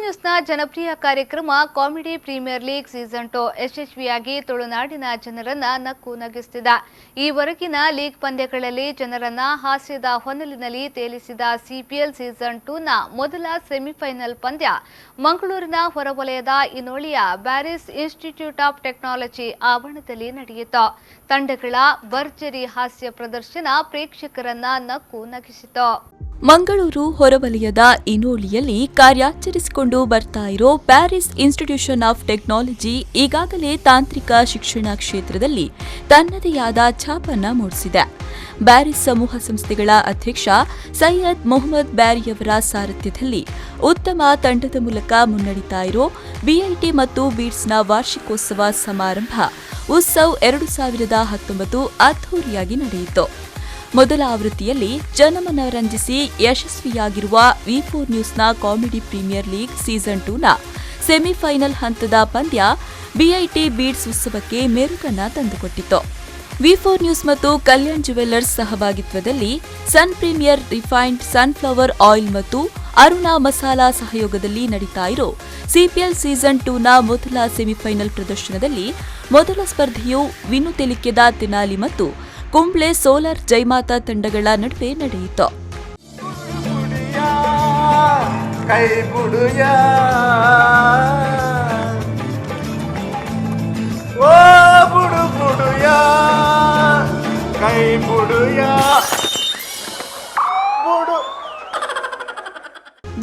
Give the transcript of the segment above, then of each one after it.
ನ್ಯೂಸ್ನ ಜನಪ್ರಿಯ ಕಾರ್ಯಕ್ರಮ comedy premier league season 2 ಯಶಸ್ವಿಯಾಗಿ ತುಳುನಾಡಿನ ಜನರನ್ನ ನಕ್ಕು ನಗಿಸಿದೆ. ಈವರೆಗಿನ ಲೀಗ್ ಪಂದ್ಯಗಳಲ್ಲಿ ಜನರನ್ನ ಹಾಸ್ಯದ ಹೊನಲಿನಲ್ಲಿ ತೇಲಿಸಿದ ಸಿಪಿಎಲ್ ಸೀಸನ್ 2ನ ಮೊದಲ ಸೆಮಿಫೈನಲ್ ಪಂದ್ಯ ಮಂಗಳೂರಿನ ಹೊರವಲಯದ ಇನೋಳಿಯ ಬ್ಯಾರಿಸ್ ಇನ್ಸ್ಟಿಟ್ಯೂಟ್ ಆಫ್ ಟೆಕ್ನಾಲಜಿ ಆವರಣದಲ್ಲಿ ನಡೆಯಿತು. ತಂಡಗಳ ಭರ್ಜರಿ ಹಾಸ್ಯ ಪ್ರದರ್ಶನ ಪ್ರೇಕ್ಷಕರನ್ನ ನಕ್ಕು ನಗಿಸಿತು. ಮಂಗಳೂರು ಹೊರವಲಯದ ಇನೋಳಿಯಲ್ಲಿ ಕಾರ್ಯಾಚರಿಸಿಕೊಂಡು ಬರ್ತಾ ಇರೋ ಪ್ಯಾರಿಸ್ ಇನ್ಸ್ಟಿಟ್ಯೂಷನ್ ಆಫ್ ಟೆಕ್ನಾಲಜಿ ಈಗಾಗಲೇ ತಾಂತ್ರಿಕ ಶಿಕ್ಷಣ ಕ್ಷೇತ್ರದಲ್ಲಿ ತನ್ನದೇ ಆದ ಛಾಪನ್ನ ಮೂಡಿಸಿದೆ. ಬ್ಯಾರಿಸ್ ಸಮೂಹ ಸಂಸ್ಥೆಗಳ ಅಧ್ಯಕ್ಷ ಸೈಯದ್ ಮೊಹಮ್ಮದ್ ಬ್ಯಾರಿಯವರ ಸಾರಥ್ಯದಲ್ಲಿ ಉತ್ತಮ ತಂಡದ ಮೂಲಕ ಮುನ್ನಡೆತಾ ಇರೋ ಬಿಐಟಿ ಮತ್ತು ಬೀಟ್ಸ್ನ ವಾರ್ಷಿಕೋತ್ಸವ ಸಮಾರಂಭ ಉತ್ಸವ್ 2019 ಅದ್ಧೂರಿಯಾಗಿ ನಡೆಯಿತು. ಮೊದಲ ಆವೃತ್ತಿಯಲ್ಲಿ ಜನಮನರಂಜಿಸಿ ಯಶಸ್ವಿಯಾಗಿರುವ ವಿ4 ನ್ಯೂಸ್ನ ಕಾಮಿಡಿ ಪ್ರೀಮಿಯರ್ ಲೀಗ್ ಸೀಸನ್ 2ನ ಸೆಮಿಫೈನಲ್ ಹಂತದ ಪಂದ್ಯ ಬಿಐಟಿ ಬೀಟ್ಸ್ ಉತ್ಸವಕ್ಕೆ ಮೆರುಗನ್ನ ತಂದುಕೊಟ್ಟಿತು. ವಿ4 ನ್ಯೂಸ್ ಮತ್ತು ಕಲ್ಯಾಣ್ ಜುವೆಲ್ಲರ್ಸ್ ಸಹಭಾಗಿತ್ವದಲ್ಲಿ ಸನ್ ಪ್ರೀಮಿಯರ್ ರಿಫೈನ್ಡ್ ಸನ್ಫ್ಲವರ್ ಆಯಿಲ್ ಮತ್ತು ಅರುಣಾ ಮಸಾಲಾ ಸಹಯೋಗದಲ್ಲಿ ನಡೀತಾ ಇರೋ ಸಿಪಿಎಲ್ ಸೀಸನ್ 2ನ ಮೊದಲ ಸೆಮಿಫೈನಲ್ ಪ್ರದರ್ಶನದಲ್ಲಿ ಮೊದಲ ಸ್ಪರ್ಧೆಯು ವಿನು ತೆಲಿಕೆದ ತೆನಾಲಿ ಮತ್ತು ಕುಂಬ್ಳೆ ಸೋಲಾರ್ ಜೈಮಾತಾ ತಂಡಗಳ ನಡುವೆ ನಡೆಯಿತು.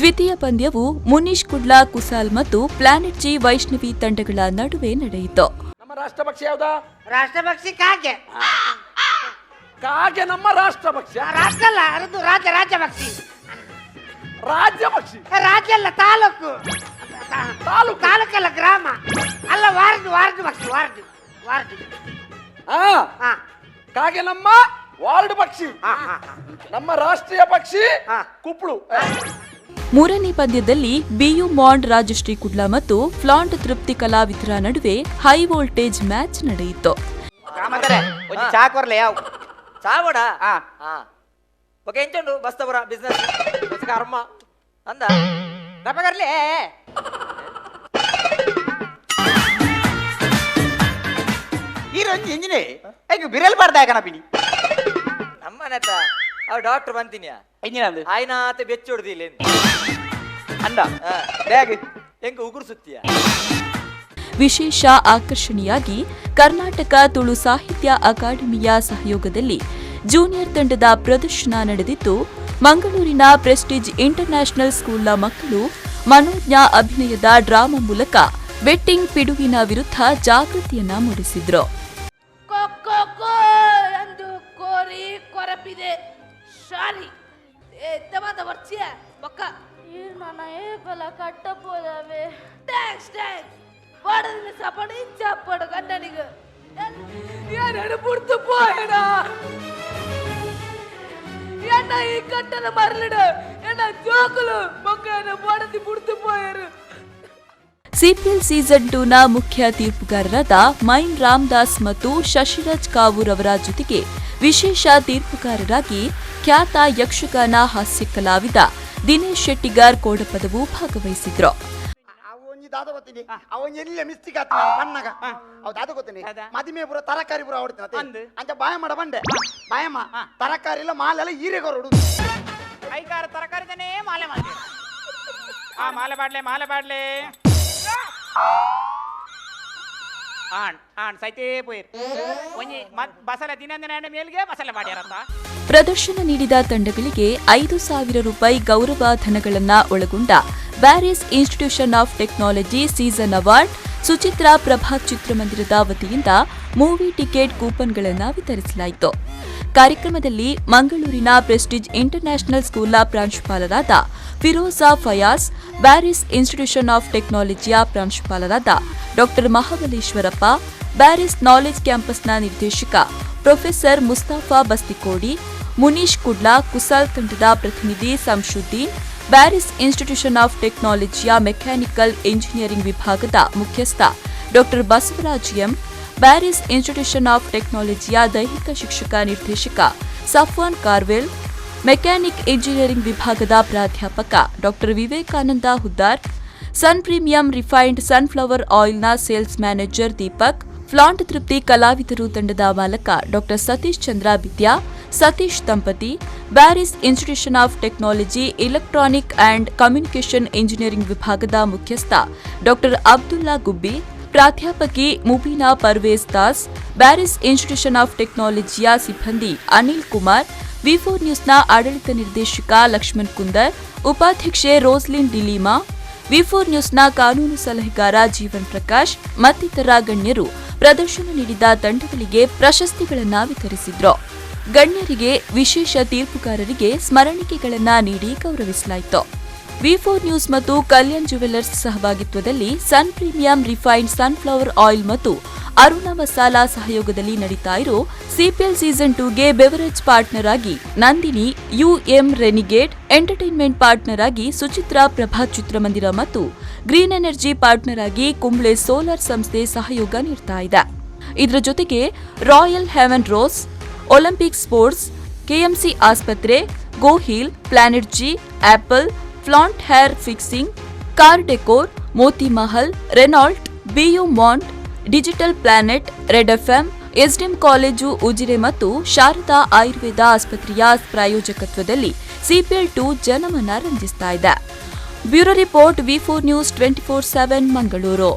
ದ್ವಿತೀಯ ಪಂದ್ಯವು ಮುನೀಶ್ ಕುಡ್ಲಾ ಕುಸಾಲ್ ಮತ್ತು ಪ್ಲಾನೆಟ್ ಜಿ ವೈಷ್ಣವಿ ತಂಡಗಳ ನಡುವೆ ನಡೆಯಿತು. ನಮ್ಮ ರಾಷ್ಟ್ರಪಕ್ಷಿ ಯಾವ್ದಾ? ರಾಷ್ಟ್ರಪಕ್ಷಿ ಕಾಗೆ. ಕಾಗೆ ನಮ್ಮ ರಾಷ್ಟ್ರಪಕ್ಷಿ. ರಾಷ್ಟ್ರ ಅಲ್ಲ, ಅದು ರಾಜ್ಯಪಕ್ಷಿ. ರಾಜ್ಯಪಕ್ಷಿ ರಾಜ್ಯ ಅಲ್ಲ, ತಾಲೂಕು. ತಾಲೂಕಲ್ಲ, ಗ್ರಾಮ ಅಲ್ಲ. ವಾರ್ಡ್ ಪಕ್ಷಿ. ವಾರ್ಡ್. ಕಾಗೆ ನಮ್ಮ ವಾರ್ಡ್ ಪಕ್ಷಿ. ನಮ್ಮ ರಾಷ್ಟ್ರೀಯ ಪಕ್ಷಿ ಕುಪ್ಳು. ಮೂರನೇ ಪಂದ್ಯದಲ್ಲಿ ಬಿಯು ಮಾಂಡ್ ರಾಜಶ್ರೀ ಕುಡ್ಲಾ ಮತ್ತು ಫ್ಲಾಂಟ್ ತೃಪ್ತಿ ಕಲಾವಿದರ ನಡುವೆ ಹೈ ವೋಲ್ಟೇಜ್ ಮ್ಯಾಚ್ ನಡೆಯಿತು. ಕರ್ಮ ಅಂದ ಎಂಜಿನೇ ಬಿರಲ್ ಬಾರ್ದ ಕಣಪಿನಿ ನಮ್ಮನೆತ್ತ ಅವ್ ಡಾಕ್ಟರ್ ಬಂತೀನಿ ಆಯ್ನಾತ ಬೆಚ್ಚ ಹೊಡ್ದಿಲ್ಲ ಅಂದ ಹೆಂಗ ಉಗುರು ಸುತ್ತೀಯ. ವಿಶೇಷ ಆಕರ್ಷಣೆಯಾಗಿ ಕರ್ನಾಟಕ ತುಳು ಸಾಹಿತ್ಯ ಅಕಾಡೆಮಿಯ ಸಹಯೋಗದಲ್ಲಿ ಜೂನಿಯರ್ ತಂಡದ ಪ್ರದರ್ಶನ ನಡೆದಿದ್ದು, ಮಂಗಳೂರಿನ ಪ್ರೆಸ್ಟೀಜ್ ಇಂಟರ್ನ್ಯಾಷನಲ್ ಸ್ಕೂಲ್ನ ಮಕ್ಕಳು ಮನೋಜ್ಞ ಅಭಿನಯದ ಡ್ರಾಮಾ ಮೂಲಕ ಬೆಟ್ಟಿಂಗ್ ಪಿಡುಗಿನ ವಿರುದ್ಧ ಜಾಗೃತಿಯನ್ನ ಮೂಡಿಸಿದ್ರು. ಸಿಪಿಎಲ್ ಸೀಸನ್ 2ನ ಮುಖ್ಯ ತೀರ್ಪುಗಾರರಾದ ಮೈನ್ ರಾಮದಾಸ್ ಮತ್ತು ಶಶಿರಾಜ್ ಕಾವೂರ್ ಅವರ ಜೊತೆಗೆ ವಿಶೇಷ ತೀರ್ಪುಗಾರರಾಗಿ ಖ್ಯಾತ ಯಕ್ಷಗಾನ ಹಾಸ್ಯ ಕಲಾವಿದ ದಿನೇಶ್ ಶೆಟ್ಟಿಗಾರ್ ಕೋಡಪದವು ಭಾಗವಹಿಸಿದ್ರು. ಮದಿಮೆ ಪುರ ತರಕಾರಿ ಪುರ ಹೊಡ್ತೀನಿ ಅಂತ ಬಾಯ ಮಾಡ ಬಂಡೆ ಬಾಯಮ್ಮ ತರಕಾರಿ ಇಲ್ಲ ಮಾಲೆಲ್ಲ ಹೀರೆಗೊರಡು ಕೈಕಾರ ತರಕಾರಿದನೇ ಮಾಲೆ ಮಾಡಿ ಮಾಲೆ ಬಾಡ್ಲೆ ಸೈತೇ ಪೋಯಿರ್ ಒಂಜಿ ಬಸಲ ದಿನಂದಿನ ಮೇಲ್ಗೆ ಬಸಲ ಮಾಡ್ಯಾರಂತ. ಪ್ರದರ್ಶನ ನೀಡಿದ ತಂಡಗಳಿಗೆ 5,000 ರೂಪಾಯಿ ಗೌರವ ಧನಗಳನ್ನ ಒಳಗೊಂಡ Bearys institution of technology season award, Suchitra Prabhat ಚಿತ್ರಮಂದಿರದ ವತಿಯಿಂದ ಮೂವಿ ಟಿಕೆಟ್ ಕೂಪನ್ಗಳನ್ನು ವಿತರಿಸಲಾಯಿತು. ಕಾರ್ಯಕ್ರಮದಲ್ಲಿ ಮಂಗಳೂರಿನ ಪ್ರೆಸ್ಟೀಜ್ ಇಂಟರ್ನ್ಯಾಷನಲ್ ಸ್ಕೂಲ್ನ ಪ್ರಾಂಶುಪಾಲರಾದ ಫಿರೋಜಾ ಫಯಾಜ್, ಬ್ಯಾರಿಸ್ ಇನ್ಸ್ಟಿಟ್ಯೂಷನ್ ಆಫ್ ಟೆಕ್ನಾಲಜಿಯ ಪ್ರಾಂಶುಪಾಲರಾದ ಡಾ ಮಹಾಬಲೇಶ್ವರಪ್ಪ, ಬ್ಯಾರಿಸ್ ನಾಲೆಜ್ ಕ್ಯಾಂಪಸ್ನ ನಿರ್ದೇಶಕ ಪ್ರೊಫೆಸರ್ ಮುಸ್ತಾಫಾ ಬಸ್ತಿಕೋಡಿ, ಮುನೀಶ್ ಕುಡ್ಲಾ ಕುಸಾಲ್ ತಂಡದ ಪ್ರತಿನಿಧಿ ಸಂಶುದ್ದೀನ್, ಬ್ಯಾರಿಸ್ ಇನ್ಸ್ಟಿಟ್ಯೂಷನ್ ಆಫ್ ಟೆಕ್ನಾಲಜಿಯ ಮೆಕ್ಯಾನಿಕಲ್ ಇಂಜಿನಿಯರಿಂಗ್ ವಿಭಾಗದ ಮುಖ್ಯಸ್ಥ ಡಾ Basavaraj M, Bearys institution of ಟೆಕ್ನಾಲಜಿಯ ದೈಹಿಕ ಶಿಕ್ಷಕ ನಿರ್ದೇಶಕ ಸಫ್ವಾನ್ ಕಾರ್ವೆಲ್, ಮೆಕ್ಯಾನಿಕ್ ಇಂಜಿನಿಯರಿಂಗ್ ವಿಭಾಗದ ಪ್ರಾಧ್ಯಾಪಕ ಡಾ Vivekananda Huddar, sun premium refined sunflower ಆಯಿಲ್ನ sales manager Deepak, flaunt Tripti ಕಲಾವಿದರು ತಂಡದ ಮಾಲಕ ಡಾ ಸತೀಶ್ ಚಂದ್ರ ಬಿದ್ಯಾ, ಸತೀಶ್ ದಂಪತಿ, Bearys institution of technology electronic and communication engineering ವಿಭಾಗದ ಮುಖ್ಯಸ್ಥ ಡಾ ಅಬ್ದುಲ್ಲಾ ಗುಬ್ಬಿ, ಪ್ರಾಧ್ಯಾಪಕಿ ಮುಬೀನಾ ಪರ್ವೇಜ್ ದಾಸ್, ಬ್ಯಾರಿಸ್ ಇನ್ಸ್ಟಿಟ್ಯೂಷನ್ ಆಫ್ ಟೆಕ್ನಾಲಜಿಯ ಸಿಬ್ಬಂದಿ ಅನಿಲ್ ಕುಮಾರ್, ವಿ4 ನ್ಯೂಸ್ನ ಆಡಳಿತ ನಿರ್ದೇಶಕ ಲಕ್ಷ್ಮಣ್ ಕುಂದರ್, ಉಪಾಧ್ಯಕ್ಷೆ ರೋಸ್ಲಿನ್ ಡಿಲಿಮಾ, ವಿ4 ನ್ಯೂಸ್ನ ಕಾನೂನು ಸಲಹೆಗಾರ ಜೀವನ್ ಪ್ರಕಾಶ್ ಮತ್ತಿತರ ಗಣ್ಯರು ಪ್ರದರ್ಶನ ನೀಡಿದ ತಂಡಗಳಿಗೆ ಪ್ರಶಸ್ತಿಗಳನ್ನು ವಿತರಿಸಿದ್ರು. ಗಣ್ಯರಿಗೆ, ವಿಶೇಷ ತೀರ್ಪುಗಾರರಿಗೆ ಸ್ಮರಣಿಕೆಗಳನ್ನು ನೀಡಿ ಗೌರವಿಸಲಾಯಿತು. ವಿ4 ನ್ಯೂಸ್ ಮತ್ತು ಕಲ್ಯಾಣ್ ಜುವೆಲ್ಲರ್ಸ್ ಸಹಭಾಗಿತ್ವದಲ್ಲಿ ಸನ್ ಪ್ರೀಮಿಯಂ ರಿಫೈನ್ಡ್ ಸನ್ಫ್ಲವರ್ ಆಯಿಲ್ ಮತ್ತು ಅರುಣ ಮಸಾಲಾ ಸಹಯೋಗದಲ್ಲಿ ನಡೀತಾ ಇರೋ ಸಿಪಿಎಲ್ ಸೀಸನ್ 2ಗೆ ಬೆವರೇಜ್ ಪಾರ್ಟ್ನರ್ ಆಗಿ ನಂದಿನಿ, ಯುಎಂ ರೆನಿಗೇಡ್ ಎಂಟರ್ಟೈನ್ಮೆಂಟ್ ಪಾರ್ಟ್ನರ್ ಆಗಿ ಸುಚಿತ್ರಾ ಪ್ರಭಾತ್ ಚಿತ್ರಮಂದಿರ ಮತ್ತು ಗ್ರೀನ್ ಎನರ್ಜಿ ಪಾರ್ಟ್ನರ್ ಆಗಿ ಕುಂಬ್ಳೆ ಸೋಲಾರ್ ಸಂಸ್ಥೆ ಸಹಯೋಗ ನೀಡ್ತಾ ಇದೆ. ಇದರ ಜೊತೆಗೆ royal heaven rose, olympic sports, KMC ಆಸ್ಪತ್ರೆ, Gohil, planet G, Apple, flaunt hair fixing, car decor, Moti Mahal, Renault, ಬಿಯು ಮಾಂಟ್, digital planet, red FM, SDM college Ujire ಮತ್ತು ಶಾರದಾ ಆಯುರ್ವೇದ ಆಸ್ಪತ್ರೆಯ ಪ್ರಾಯೋಜಕತ್ವದಲ್ಲಿ ಸಿಪಿಎಲ್ 2 ಜನಮನ ರಂಜಿಸ್ತಾ ಇದೆ. ಬ್ಯೂರೋ ರಿಪೋರ್ಟ್ ವಿ4 ನ್ಯೂಸ್ 24/7 ಮಂಗಳೂರು.